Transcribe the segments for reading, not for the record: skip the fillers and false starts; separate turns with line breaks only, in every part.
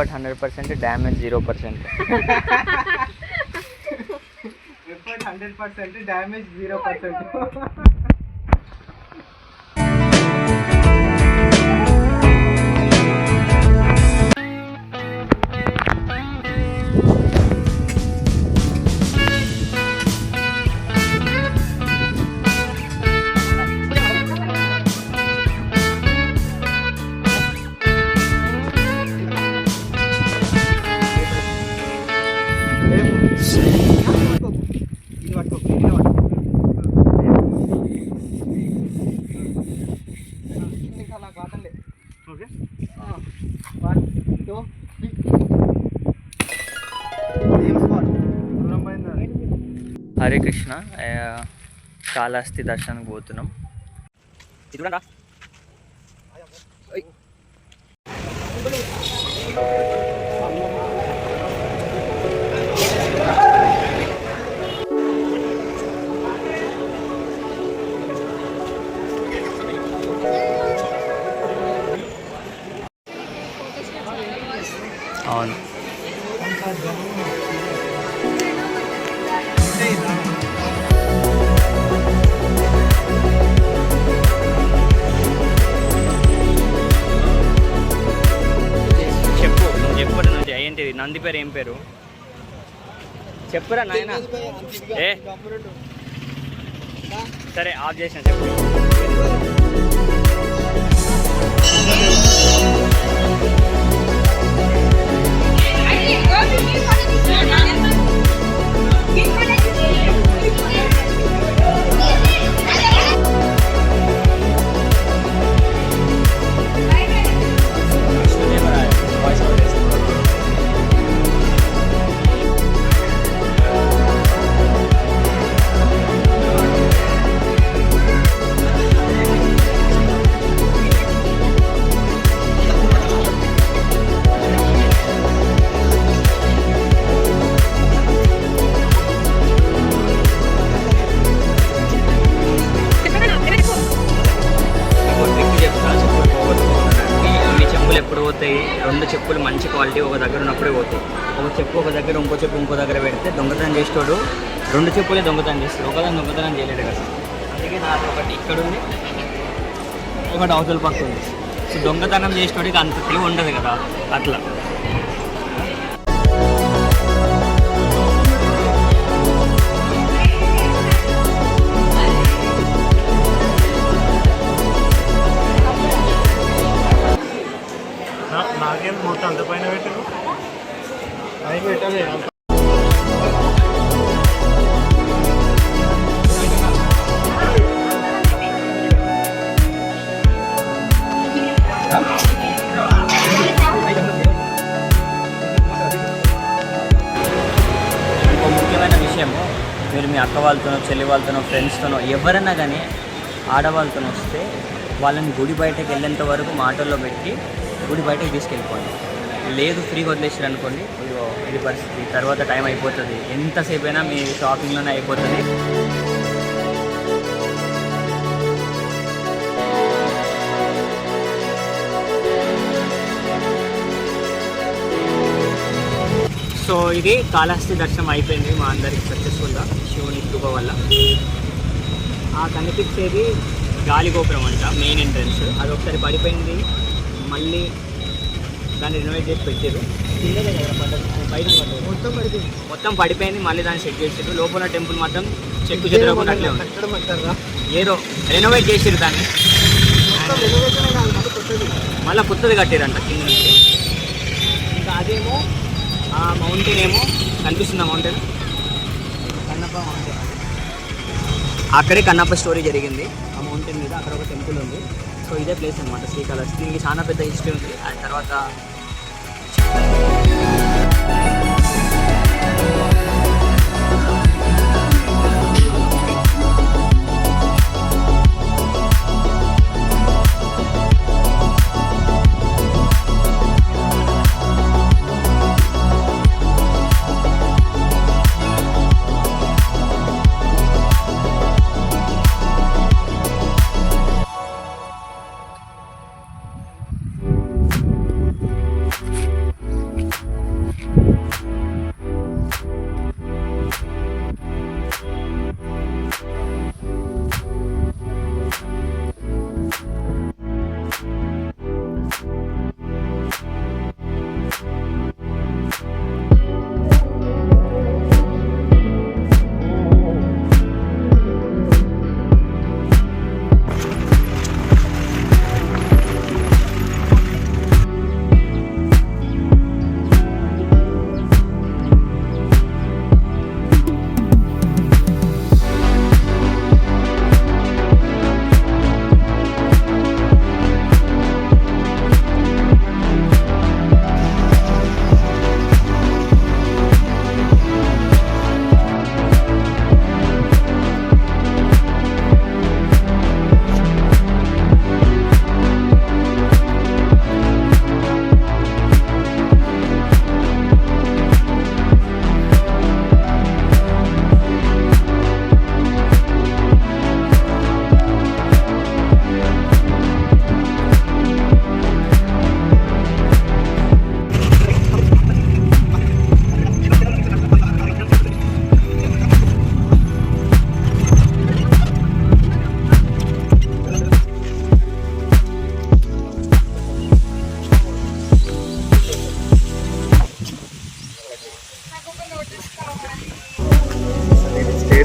Effort 100%, damage 0%.
Effort 100%, damage 0%.
Hare Krishna. Kalahasti దర్శనానికి పోతున్నాం. చూడండి. అవును. ఏంటిది నంది పేరు? ఏం పేరు చెప్పురా నాయన. ఏ సరే ఆఫ్ చేసిన చెప్పు. రెండు చెప్పులు మంచి క్వాలిటీ ఒక దగ్గర ఉన్నప్పుడే పోతాయి. ఒక చెప్పు ఒక దగ్గర, ఇంకో చెప్పు ఇంకో దగ్గర పెడితే దొంగతనం చేసేవాడు రెండు చెప్పులే దొంగతనం చేస్తాడు, ఒకదాన్ని దొంగతనం చేయలేడు కదా. అందుకే నాకు ఒకటి ఇక్కడ ఉంది, ఒకటి అవతల పక్క ఉంది. సో దొంగతనం చేసేవాడికి అంత తెలివి ఉండదు కదా, అట్లా.
నాకేం మొత్తం అంత పైన పెట్టారు, పైన పెట్టాలి.
ఇంకో ముఖ్యమైన విషయం, మీరు మీ అక్క వాళ్ళతోనో, చెల్లి వాళ్ళతోనో, ఫ్రెండ్స్తోనో ఎవరైనా కానీ ఆడవాళ్ళతో వస్తే వాళ్ళని గుడి బయటకు వెళ్ళేంత వరకు మాటల్లో పెట్టి గుడి బయటకు తీసుకెళ్ళిపోండి. లేదు ఫ్రీగా వదిలేసారు అనుకోండి, ఇది పరిస్థితి. తర్వాత టైం అయిపోతుంది, ఎంతసేపు అయినా మీ షాపింగ్లోనే అయిపోతుంది. సో ఇది కాళహస్తి దర్శనం అయిపోయింది మా అందరికి సక్సెస్ఫుల్గా, శివుని కృప వల్ల. ఆ కనిపించేది గాలిగోపురం అంట, మెయిన్ ఎంట్రన్స్. అది ఒకసారి పడిపోయింది, మళ్ళీ దాన్ని రినోవేట్ చేసి పెట్టారు. బయట మొత్తం పడిపోయింది, మళ్ళీ దాన్ని సెట్ చేసారు. లోపల టెంపుల్ మాత్రం చెక్కు చెదరకుండా ఏదో రెనోవేట్ చేసారు దాన్ని, మళ్ళీ కొత్తది కట్టారంట కింద నుంచి. ఇంకా అదేమో ఆ మౌంటైన్ ఏమో కనిపిస్తుంది, మౌంటైన్ కన్నప్ప మౌంటైన్. అక్కడే కన్నప్ప స్టోరీ జరిగింది ఆ మౌంటైన్ మీద. అక్కడ ఒక టెంపుల్ ఉంది. సో ఇదే ప్లేస్ అనమాట శ్రీకాళహస్తి. దీనికి చాలా పెద్ద హిస్టరీ ఉంది. ఆ తర్వాత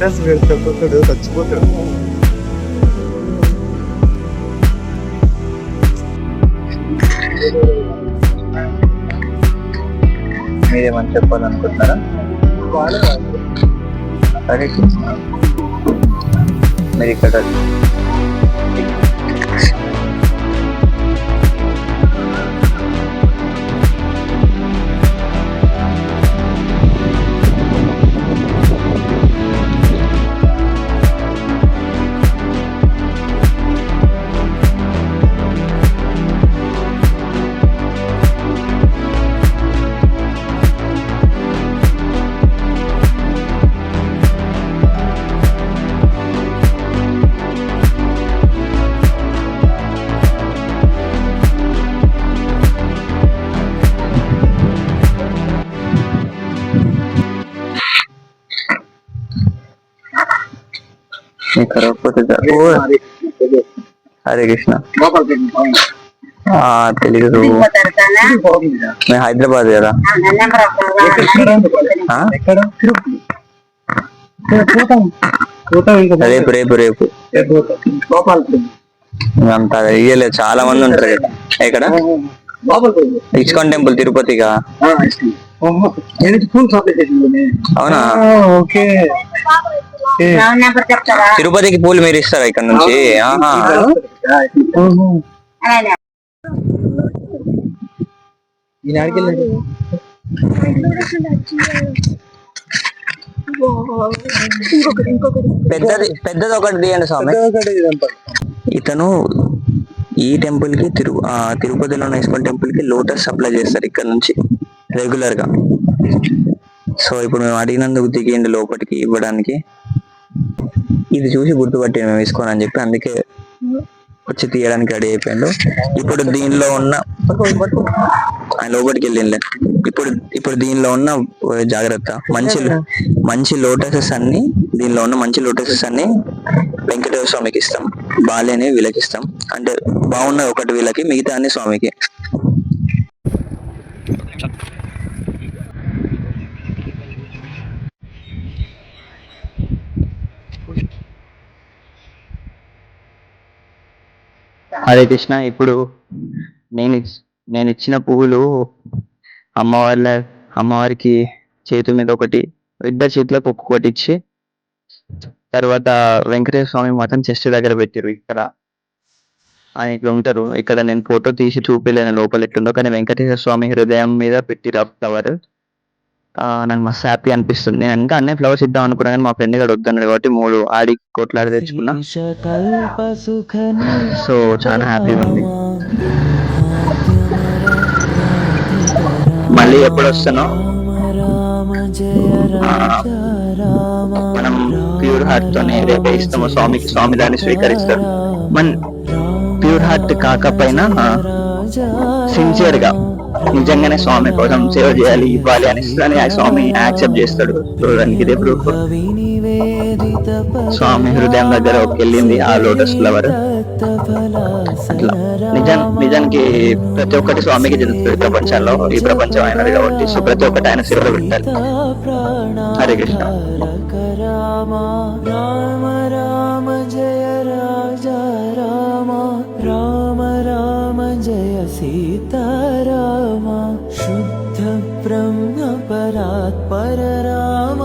స్టేటస్ పెడితే ఒక్కొక్కడు చచ్చిపోతాడు.
మీరేమని చెప్పాలనుకుంటున్నారా? సరే మీరు ఇక్కడ కరగకపోతే హరే కృష్ణ. తెలీదు, మేము హైదరాబాద్ కదా. రేపు రేపు రేపు అంత ఇయ్యలేదు, చాలా మంది ఉంటారు కదా. ఇక్కడ ఇస్కాన్ టెంపుల్ తిరుపతిగా. అవునా? ఓకే. తిరుపతికి పూలు మీరు ఇస్తారా ఇక్కడ నుంచి? పెద్దది పెద్దది ఒకటి తీయండి స్వామి. ఇతను ఈ టెంపుల్ కి తిరుపతిలో ఉన్న ఇస్కాన్ టెంపుల్ కి లోటస్ సప్లై చేస్తారు ఇక్కడ నుంచి రెగ్యులర్ గా. సో ఇప్పుడు మేము అడిగినందుకు దిగండి లోపలికి ఇవ్వడానికి. ఇది చూసి గుర్తుపట్టి మేము వేసుకోనని చెప్పి అందుకే వచ్చి తీయడానికి రెడీ అయిపోయాడు. ఇప్పుడు దీనిలో ఉన్న లోపలికి వెళ్ళిండే. ఇప్పుడు దీనిలో ఉన్న జాగ్రత్త, మంచి లోటసెస్ అన్ని, దీనిలో ఉన్న మంచి లోటసెస్ అన్ని వెంకటేశ్వర స్వామికి ఇస్తాం, బాలేని వీళ్ళకి ఇస్తాం. అంటే బాగున్న ఒకటి వీళ్ళకి, మిగతా అన్ని స్వామికి. హరే కృష్ణ. ఇప్పుడు నేను ఇచ్చిన పువ్వులు అమ్మవారికి చేతి మీద ఒకటి, ఇద్దరు చేతులకు ఒక్కొక్కటి ఇచ్చి, తర్వాత వెంకటేశ్వర స్వామి మాత్రం చెస్ట్ దగ్గర పెట్టారు. ఇక్కడ ఆయన ఇట్లా ఉంటారు. ఇక్కడ నేను ఫోటో తీసి చూపిలేను లోపల ఎట్లుందో, కానీ వెంకటేశ్వర స్వామి హృదయం మీద పెట్టిరు ఫ్లవర్. నాకు మస్తు హ్యాపీ అనిపిస్తుంది. నేను ఇంకా అన్ని ఫ్లవర్స్ ఇద్దాం అనుకున్నా, కానీ మా ఫ్రెండ్ గారు వద్దన్నాడు కాబట్టి 3 ఆడి కొట్లాడి తెచ్చుకున్నా. సో చాలా హ్యాపీగా ఉంది. మళ్ళీ ఎప్పుడు వస్తానో మనం ప్యూర్ హార్ట్ తోనే రేపు ఇస్తాము స్వామికి, స్వామి దాన్ని స్వీకరిస్తాడు. మన ప్యూర్ హార్ట్ కాకపోయినా సిన్సియర్ గా నిజంగానే స్వామి కోసం సేవ చేయాలి, ఇవ్వాలి అని ఆ స్వామి యాక్సెప్ట్ చేస్తాడు. చూడడానికి ఇదే ప్రూఫ్. స్వామి హృదయం దగ్గర వెళ్ళింది ఆ లోటస్ ఫ్లవర్. అట్లా నిజానికి ప్రతి ఒక్కటి స్వామికి జరుగుతుంది ప్రపంచంలో. ఈ ప్రపంచం అయినది కాబట్టి సో ప్రతి ఒక్కటి ఆయన సేవలో పెట్టాలి. హరే కృష్ణ. రామ రామ జయ రాజా రామ, రామ రామ జయ సీతారామ, శుద్ధ బ్రహ్మ పరాత్పర రామ.